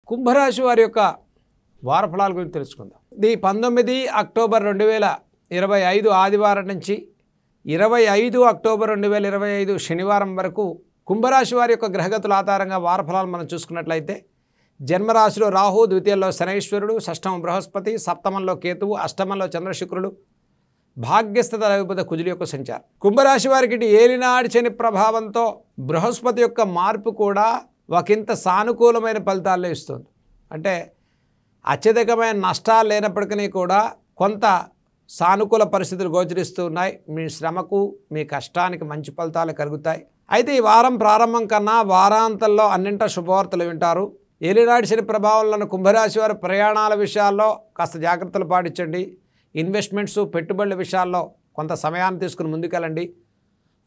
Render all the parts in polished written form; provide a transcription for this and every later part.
కుంభరాశి వారి యొక్క వారఫలాల గురించి తెలుసుకుందాం. ఇది 19 అక్టోబర్ 2025 ఆదివారం నుంచి 25 అక్టోబర్ 2025 శనివారం వరకు కుంభరాశి వారి యొక్క గ్రహగతుల ఆధారంగా వారఫలాలు మనం చూసుకున్నట్లయితే జన్మరాశిలో రాహు, ద్వితీయంలో శనైశ్వరుడు, షష్టమ బృహస్పతి, సప్తమంలో కేతువు, అష్టమంలో చంద్రశుక్రుడు, భాగ్యస్థిత రవిబుధ కుజుల యొక్క సంచారం. కుంభరాశి వారికి ఇటు ఏలినాడి శని ప్రభావంతో బృహస్పతి యొక్క మార్పు కూడా ఒకంత సానుకూలమైన ఫలితాలను ఇస్తుంది. అంటే అత్యధికమైన నష్టాలు లేనప్పటికీ కూడా కొంత సానుకూల పరిస్థితులు గోచరిస్తూ ఉన్నాయి. మీ శ్రమకు, మీ కష్టానికి మంచి ఫలితాలు కలుగుతాయి. అయితే ఈ వారం ప్రారంభం కన్నా వారాంతంలో అన్నింటా శుభవార్తలు వింటారు. ఏలినాడి శని ప్రభావంలో కుంభరాశి వారి ప్రయాణాల విషయాల్లో కాస్త జాగ్రత్తలు పాటించండి. ఇన్వెస్ట్మెంట్స్, పెట్టుబడుల విషయాల్లో కొంత సమయాన్ని తీసుకుని ముందుకెళ్ళండి.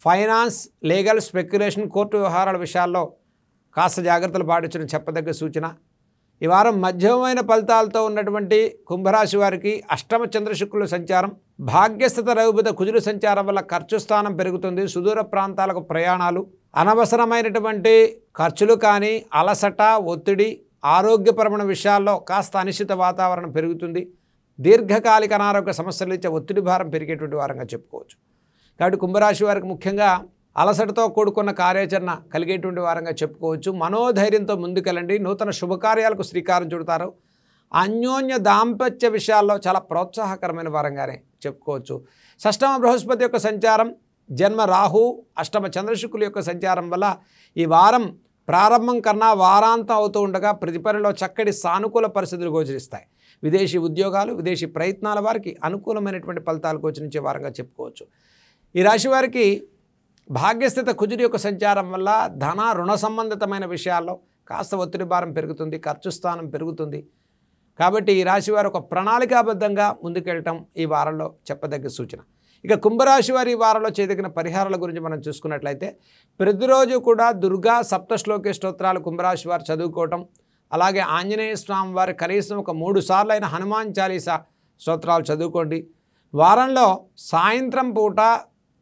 ఫైనాన్స్, లీగల్, స్పెక్యులేషన్, కోర్టు వ్యవహారాల విషయాల్లో కాస్త జాగ్రత్తలు పాటించడం చెప్పదగ్గ సూచన. ఈ వారం మధ్యమైన ఫలితాలతో ఉన్నటువంటి కుంభరాశి వారికి అష్టమ చంద్రశుక్రుల సంచారం, భాగ్యస్థిత రవిబుధ కుజుల సంచారం వల్ల ఖర్చు స్థానం పెరుగుతుంది. సుదూర ప్రాంతాలకు ప్రయాణాలు, అనవసరమైనటువంటి ఖర్చులు కానీ, అలసట, ఒత్తిడి, ఆరోగ్యపరమైన విషయాల్లో కాస్త అనిశ్చిత వాతావరణం పెరుగుతుంది. దీర్ఘకాలిక అనారోగ్య సమస్యలు ఇచ్చే ఒత్తిడి భారం పెరిగేటువంటి వారంగా చెప్పుకోవచ్చు. కాబట్టి కుంభరాశి వారికి ముఖ్యంగా అలసటతో కూడుకున్న కార్యాచరణ కలిగేటువంటి వారంగా చెప్పుకోవచ్చు. మనోధైర్యంతో ముందుకెళ్ళండి. నూతన శుభకార్యాలకు శ్రీకారం చుడతారు. అన్యోన్య దాంపత్య విషయాల్లో చాలా ప్రోత్సాహకరమైన వారంగానే చెప్పుకోవచ్చు. షష్టమ బృహస్పతి యొక్క సంచారం, జన్మ రాహు, అష్టమ చంద్రశుక్రుల యొక్క సంచారం వల్ల ఈ వారం ప్రారంభం కన్నా వారాంతం అవుతూ ఉండగా ప్రతి పనిలో చక్కటి సానుకూల పరిస్థితులు గోచరిస్తాయి. విదేశీ ఉద్యోగాలు, విదేశీ ప్రయత్నాల వారికి అనుకూలమైనటువంటి ఫలితాలు గోచరించే వారంగా చెప్పుకోవచ్చు. ఈ రాశి వారికి భాగ్యస్థిత కుజుడి యొక్క సంచారం వల్ల ధన, రుణ సంబంధితమైన విషయాల్లో కాస్త ఒత్తిడి భారం పెరుగుతుంది, ఖర్చు స్థానం పెరుగుతుంది. కాబట్టి ఈ రాశి వారు ఒక ప్రణాళికాబద్ధంగా ముందుకెళ్ళటం ఈ వారంలో చెప్పదగ్గ సూచన. ఇక కుంభరాశి వారి ఈ వారంలో చేయదగిన పరిహారాల గురించి మనం చూసుకున్నట్లయితే ప్రతిరోజు కూడా దుర్గా సప్తశ్లోకి స్తోత్రాలు కుంభరాశి వారు చదువుకోవటం, అలాగే ఆంజనేయ స్వామి వారి కనీసం ఒక 3 సార్లు అయిన హనుమాన్ చాలీసా స్తోత్రాలు చదువుకోండి. వారంలో సాయంత్రం పూట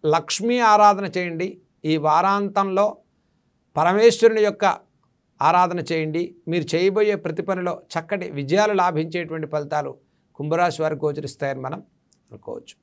లక్ష్మీ ఆరాధన చేయండి. ఈ వారాంతంలో పరమేశ్వరుని యొక్క ఆరాధన చేయండి. మీరు చేయబోయే ప్రతి పనిలో చక్కటి విజయాలు లాభించేటువంటి ఫలితాలు కుంభరాశి వారికి గోచరిస్తాయని మనం అనుకోవచ్చు.